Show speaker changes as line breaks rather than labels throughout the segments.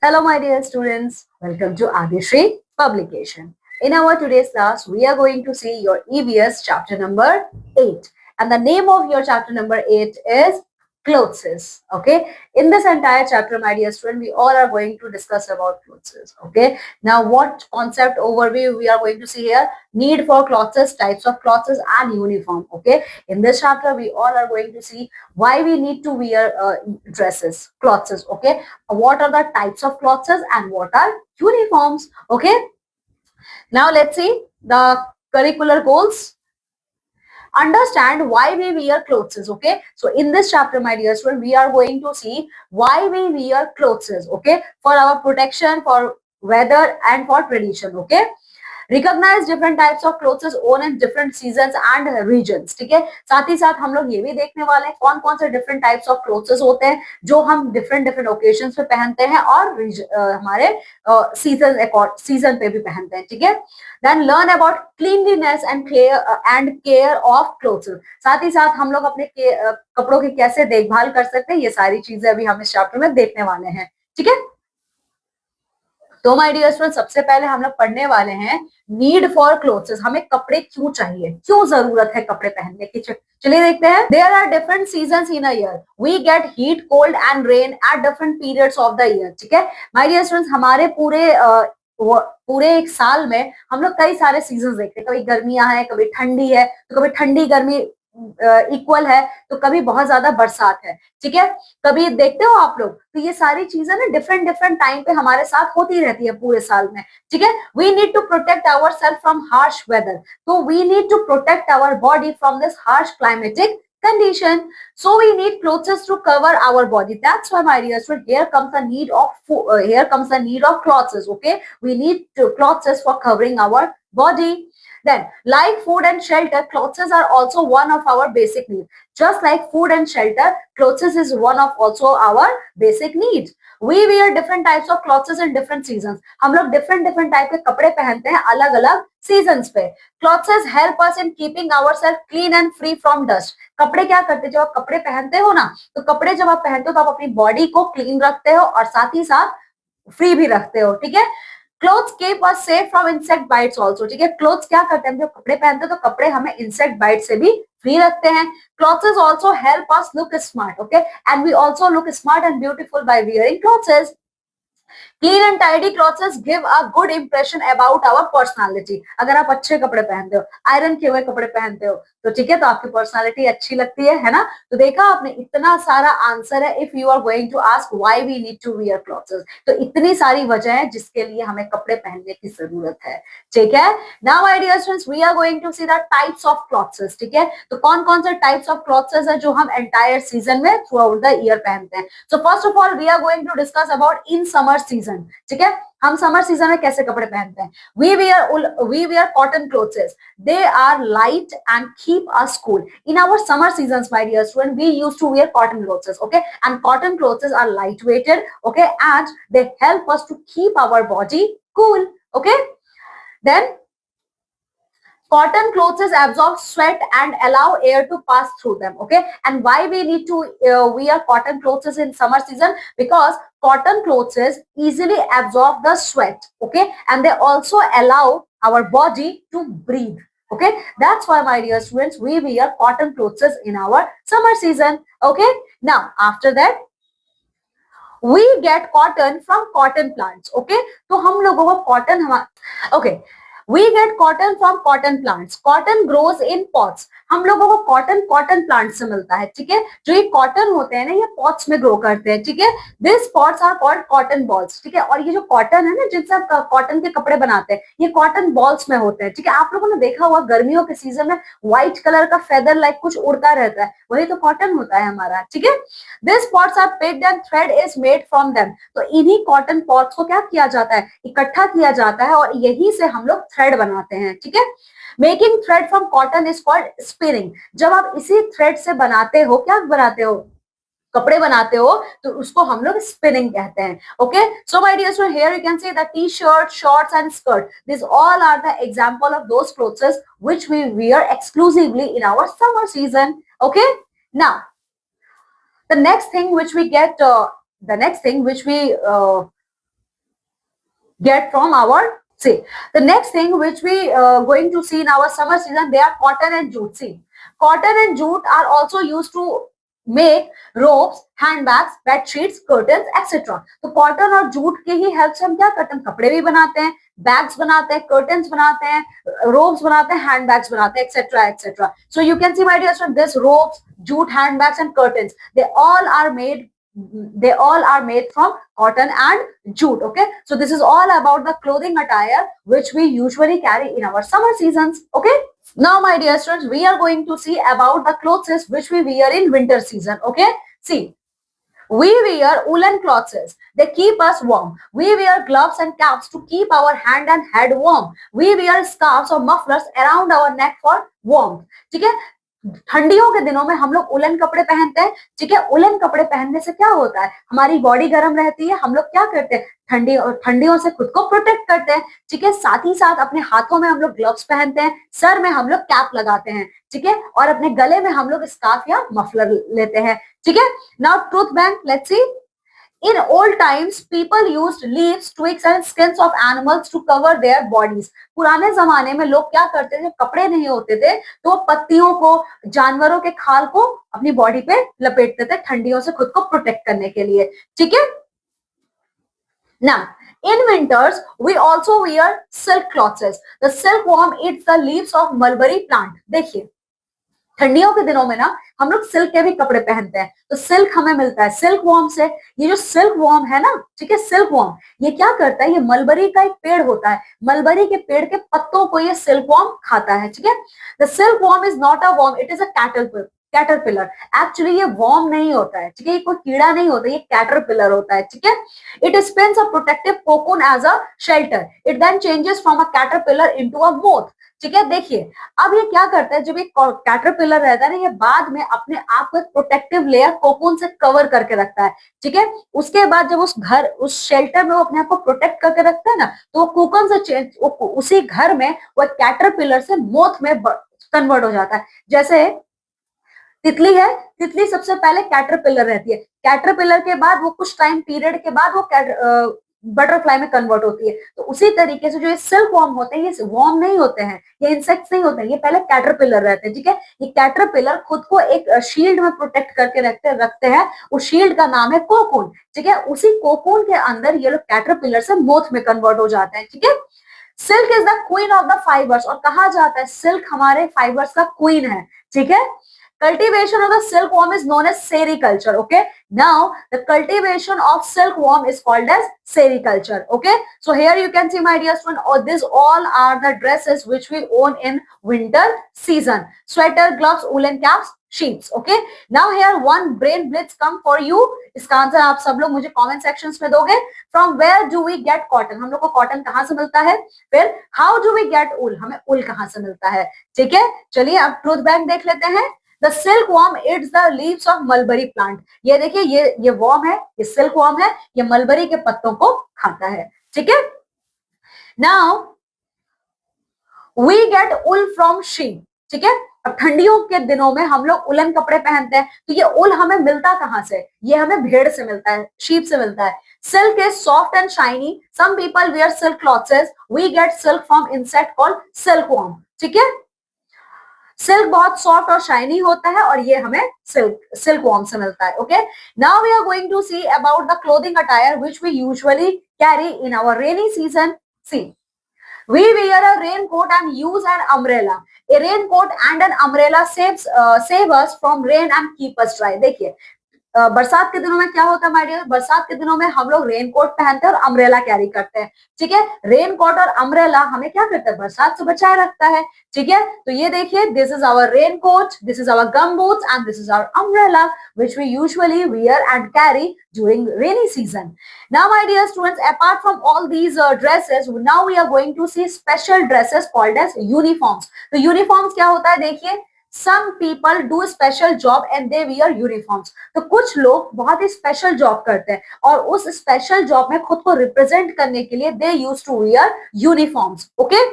Hello, my dear students. Welcome to Adishri Publication. In our today's class, we are going to see your EVS chapter number 8. And the name of your chapter number 8 is clothes. Okay. In this entire chapter, my dear student, we all are going to discuss about clothes. Okay. Now, what concept overview we are going to see here? Need for clothes, types of clothes, and uniform. Okay. In this chapter, we all are going to see why we need to wear dresses, clothes. Okay, what are the types of clothes and what are uniforms. Okay, now let's see the curricular goals. Understand why we wear clothes. Okay, so in this chapter, my dear student, we are going to see why we wear clothes. Okay, for our protection, for weather, and for tradition. Okay, recognise different types of clothes worn in different seasons and regions. ठीक है, साथ ही साथ हम लोग ये भी देखने वाले हैं कौन कौन से डिफरेंट टाइप्स ऑफ क्लोथ्स होते हैं जो हम डिफरेंट डिफरेंट ओकेजन्स पे पहनते हैं और हमारे सीजन पे भी पहनते हैं. ठीक है, then learn about cleanliness and care of clothes. साथ ही साथ हम लोग अपने कपड़ों की कैसे देखभाल कर सकते हैं, ये सारी चीजें अभी हम इस चैप्टर में देखने वाले हैं. ठीक है, तो माय डियर स्टूडेंट, सबसे पहले हम लोग पढ़ने वाले हैं नीड फॉर क्लोथ्स. हमें कपड़े क्यों चाहिए, क्यों जरूरत है कपड़े पहनने की. चलिए देखते हैं. There are different seasons in a year. We get heat, cold and rain at different periods of the year. ठीक है, माय डियर स्टूडेंट्स, हमारे पूरे एक साल में हम लोग कई सारे सीजन देखते हैं. कभी गर्मियां हैं, कभी ठंडी है, तो कभी ठंडी गर्मी इक्वल है, तो कभी बहुत ज्यादा बरसात है. ठीक है, कभी देखते हो आप लोग, तो ये सारी चीजें ना डिफरेंट डिफरेंट टाइम पे हमारे साथ होती रहती है पूरे साल में. ठीक है, we need to protect our self from harsh weather. तो we need to protect our body from this harsh climatic condition, so we need clothes to cover our body. That's why, my dear student, here comes the need of clothes. Okay, we need clothes for covering our body. Then, like food and shelter, clothes are also one of our basic needs. Just like food and shelter, clothes is one of also our basic needs. We wear different types of clothes in different seasons. हम लोग different different type के कपड़े पहनते हैं अलग अलग seasons पे. Clothes help us in keeping ourselves clean and free from dust. कपड़े क्या करते हैं, जब आप कपड़े पहनते हो ना, तो कपड़े जब आप पहनते हो तो आप अपनी बॉडी को क्लीन रखते हो और साथ ही साथ फ्री भी रखते हो. ठीक है, clothes keep us safe from insect bytes also. ठीक है, क्लोथ्स क्या करते हैं, जब कपड़े पहनते हैं तो कपड़े हमें इंसेक्ट बाइट से भी फ्री रखते हैं. Clothes also help us look smart. Okay, and we also look smart and beautiful by wearing clothes. Clean and tidy clothes give a good impression about our personality. अगर आप अच्छे कपड़े पहनते हो, आयरन किए हुए कपड़े पहनते हो, तो ठीक है, तो आपकी पर्सनालिटी अच्छी लगती है ना. तो देखा आपने, इतना सारा आंसर है. If you are going to ask why we need to wear clothes, तो इतनी सारी वजह है जिसके लिए हमें कपड़े पहनने की जरूरत है. ठीक है, now my dear students, we are going to see the types of clothes. ठीक है, तो कौन कौन से टाइप्स ऑफ क्लॉथ्स है जो हम एंटायर सीजन में थ्रू आउट द ईयर पहनते हैं. So first of all we are going to discuss about in summer season. ठीक है, हम समर सीजन में कैसे कपड़े पहनते हैं. We wear cotton clothes. They are light and keep us cool. In our summer seasons, my dear student, we used to wear cotton clothes. Okay, and cotton clothes are light weighted. Okay, and they help us to keep our body cool. Okay, then cotton clothes absorb sweat and allow air to pass through them. Okay, and why we need to wear cotton clothes in summer season? Because cotton clothes easily absorb the sweat. Okay, and they also allow our body to breathe. Okay, that's why, my dear students, we wear cotton clothes in our summer season. Okay, now after that we get cotton from cotton plants. Okay, तो हम लोगों को cotton okay, we get cotton from cotton plants. Cotton grows in pots. हम लोगों को cotton plant से मिलता है. ठीक है, जो ये कॉटन होते हैं ना, ये पॉट्स में ग्रो करते हैं. ठीक है, this pods are called cotton balls. ठीक है, और ये जो कॉटन है ना, जिनसे आप कॉटन के कपड़े बनाते हैं, ये कॉटन बॉल्स में होते हैं. ठीक है, आप लोगों ने देखा हुआ गर्मियों के सीजन में व्हाइट कलर का फेदर लाइक कुछ उड़ता रहता है, वही तो कॉटन होता है हमारा. ठीक है, this pods are picked and thread is made from them. तो इन्हीं कॉटन पॉट्स को क्या किया जाता है, इकट्ठा किया जाता है और यही से हम लोग थ्रेड बनाते हैं. ठीक है, making thread from cotton is called spinning. जब आप इसी थ्रेड से बनाते हो, क्या बनाते हो, कपड़े बनाते हो, तो उसको हम लोग स्पिनिंग कहते हैं. Okay, so my dear student, here you can see the T-shirt, shorts and skirt. This all are the example of those clothes which we wear exclusively in our summer season. Okay, now the next thing which we get from our, see, the next thing which we going to see in our summer season, they are cotton and jute. See, cotton and jute are also used to make ropes, handbags, bed sheets, curtains, etc. तो cotton और jute के ही help से हम क्या करते हैं, कपड़े भी बनाते हैं, बैग्स बनाते हैं, कर्टन्स बनाते हैं, रोप्स बनाते हैं, हैंडबैग्स बनाते हैं, etcetera etcetera. So you can see my dear student, this ropes, jute handbags and curtains, they all are made from cotton and jute. Okay, so this is all about the clothing attire which we usually carry in our summer seasons. Okay, now my dear students, we are going to see about the clothes which we wear in winter season. Okay, see, we wear woolen clothes. They keep us warm. We wear gloves and caps to keep our hand and head warm. We wear scarves or mufflers around our neck for warmth. ठीक है, ठंडियों के दिनों में हम लोग उलन कपड़े पहनते हैं. ठीक है, उलन कपड़े पहनने से क्या होता है, हमारी बॉडी गर्म रहती है. हम लोग क्या करते हैं, ठंडियों से खुद को प्रोटेक्ट करते हैं. ठीक है, साथ ही साथ अपने हाथों में हम लोग ग्लव्स पहनते हैं, सर में हम लोग कैप लगाते हैं. ठीक है, और अपने गले में हम लोग स्कार्फ या मफलर लेते हैं. ठीक है, now truth bank, let's see. In old times, people used leaves, twigs and skins of animals to cover their bodies. पुराने जमाने में लोग क्या करते थे, जब कपड़े नहीं होते थे तो पत्तियों को, जानवरों के खाल को अपनी बॉडी पे लपेटते थे ठंडियों से खुद को प्रोटेक्ट करने के लिए. ठीक है, now in winters we also wear silk clothes. The silkworm eats the leaves of mulberry plant. देखिए, ठंडियों के दिनों में ना हम लोग सिल्क के भी कपड़े पहनते हैं, तो सिल्क हमें मिलता है सिल्क वॉर्म से. ये जो सिल्क वॉर्म है ना, ठीक है, सिल्क वॉर्म ये क्या करता है, ये मलबरी का एक पेड़ होता है, मलबरी के पेड़ के पत्तों को ये सिल्क वॉर्म खाता है. ठीक है, the silk worm is not a worm, it is a caterpillar. Actually ये वॉर्म नहीं होता है. ठीक है, ये कोई कीड़ा नहीं होता, ये कैटरपिलर होता है. ठीक है, it spins a protective cocoon as a shelter. It then changes from a caterpillar into a moth. ठीक है, देखिए अब ये क्या करता है, जब ये कैटरपिलर रहता है ना, ये बाद में अपने आप को एक प्रोटेक्टिव लेयर कोकून से कवर करके रखता है. ठीक है, उसके बाद जब उस शेल्टर में वो अपने आप को प्रोटेक्ट करके रखता है ना, तो कोकून से चेंज, उसी घर में वो कैटरपिलर से मोथ में कन्वर्ट हो जाता है. जैसे तितली है, तितली सबसे पहले कैटरपिलर रहती है, कैटरपिलर के बाद वो कुछ टाइम पीरियड के बाद वो बटरफ्लाई में कन्वर्ट होती है. तो उसी तरीके से जो ये सिल्क वॉर्म होते हैं, ये वॉर्म नहीं होते हैं, ये इंसेक्ट्स नहीं होते हैं, ये पहले कैटरपिलर रहते हैं. ठीक है, ये कैटरपिलर खुद को एक शील्ड में प्रोटेक्ट करके रखते हैं. उस शील्ड का नाम है कोकून. ठीक है, उसी कोकून के अंदर ये लोग कैटरपिलर से मोथ में कन्वर्ट हो जाते हैं. ठीक है, silk is the queen of the fibres, और कहा जाता है सिल्क हमारे फाइबर्स का क्वीन है. ठीक है, cultivation of the silkworm is known as sericulture. Okay, now the cultivation of silkworm is called as sericulture. Okay, so here you can see, my dear student, these all are the dresses which we own in winter season: sweater, gloves, woolen caps, sheets. Okay, now here one brain blitz come for you. इसका answer आप सब लोग मुझे comment sections में दोगे. From where do we get cotton, हम लोग को कॉटन कहाँ से मिलता है. फिर how do we get wool, हमें ऊल कहाँ से मिलता है. ठीक है, चलिए अब ट्रूथ बैंक देख लेते हैं. The silkworm eats the leaves of mulberry plant. ये देखिए, ये worm है, ये silkworm है, ये मलबरी के पत्तों को खाता है. ठीक है, now we get wool from sheep. ठीक है, अब ठंडियों के दिनों में हम लोग उलन कपड़े पहनते हैं, तो ये ऊल हमें मिलता कहाँ से, ये हमें भेड़ से मिलता है, शीप से मिलता है. Silk is soft and shiny. Some people wear silk clothes. We get silk from insect called silkworm. ठीक है, सिल्क बहुत सॉफ्ट और शाइनी होता है और ये हमें सिल्क वॉर्म से मिलता है. Okay, now we are going to see about the clothing attire which we usually carry in our rainy season. See, we wear a raincoat and use an umbrella. A raincoat and an umbrella save us from rain and keep us dry. देखिए, बरसात के दिनों में क्या होता है my dear, बरसात के दिनों में हम लोग रेनकोट पहनते हैं और अम्ब्रेला कैरी करते हैं. ठीक है, रेनकोट और अम्ब्रेला हमें क्या करता है, बरसात से बचाए रखता है. ठीक है, तो ये देखिए, this is our raincoat, this is our gum boots and this is our umbrella which we usually wear and carry during rainy season. Now my dear students, apart from all these dresses, now we are going to see special dresses called as uniforms. तो uniforms क्या होता है, देखिए, some people do special job and they wear uniforms. तो कुछ लोग बहुत ही special job करते हैं और उस स्पेशल जॉब में खुद को रिप्रेजेंट करने के लिए they used to wear uniforms. Okay,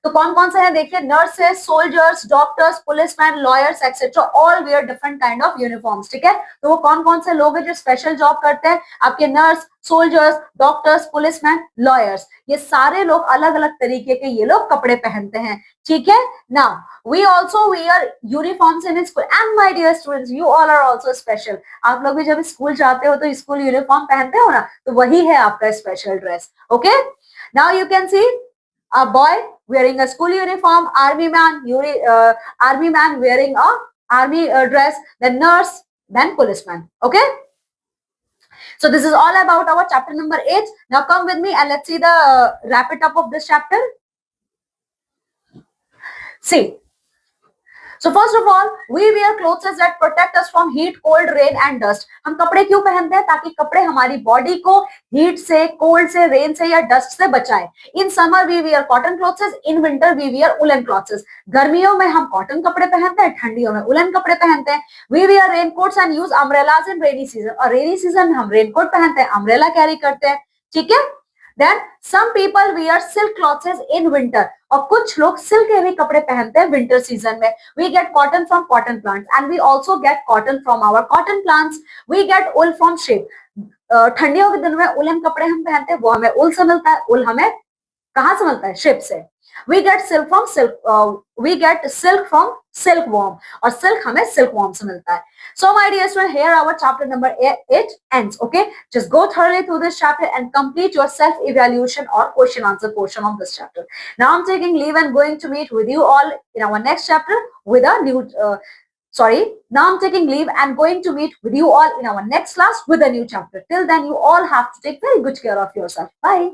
तो कौन कौन से हैं देखिए, nurses, soldiers, doctors, policeman, lawyers etcetera, all wear different kind of uniforms, ठीक है। तो वो कौन कौन से लोग हैं जो स्पेशल जॉब करते हैं, आपके nurse, soldiers, doctors, policeman, lawyers, ये सारे लोग अलग अलग तरीके के ये लोग कपड़े पहनते हैं, ठीक है। Now we also wear uniforms in school and my dear students you all are also special. आप लोग भी जब स्कूल जाते हो तो स्कूल यूनिफॉर्म पहनते हो ना, तो वही है आपका special dress, okay. Now you can C a boy wearing a school uniform, army man wearing a army dress, then nurse, then policeman, okay. So this is all about our chapter number 8. Now come with me and let's see the wrap it up of this chapter. See, so first of all, we wear clothes that protect us from heat, cold, rain and dust. हम कपड़े क्यों पहनते हैं, ताकि कपड़े हमारी body को heat से, कोल्ड से, रेन से या डस्ट से बचाए। In summer we wear cotton clothes, in winter we wear woollen clothes. गर्मियों में हम कॉटन कपड़े पहनते हैं, ठंडियों में उलन कपड़े पहनते हैं। We wear raincoats and use umbrellas in rainy season, और रेनी सीजन में हम रेनकोट पहनते हैं, अम्ब्रेला कैरी करते हैं, ठीक है। Then some people wear silk clothes in winter, और कुछ लोग सिल्क के भी कपड़े पहनते हैं विंटर सीजन में। We get cotton from cotton plants and we also get cotton from our cotton plants. We get wool from sheep. ठंडियों के दिन में उलन कपड़े हम पहनते हैं, वो हमें उल से मिलता है। उल हमें कहाँ से मिलता है, शिप से। We get silk from silkworm, और silk हमें silkworm से मिलता है। So my dear students, here our chapter number 8 ends. Okay, just go thoroughly through this chapter and complete your self evaluation or question answer portion of this chapter. Now I'm taking leave and going to meet with you all in our next chapter with a new now I'm taking leave and going to meet with you all in our next class with a new chapter. Till then, you all have to take very good care of yourself. Bye.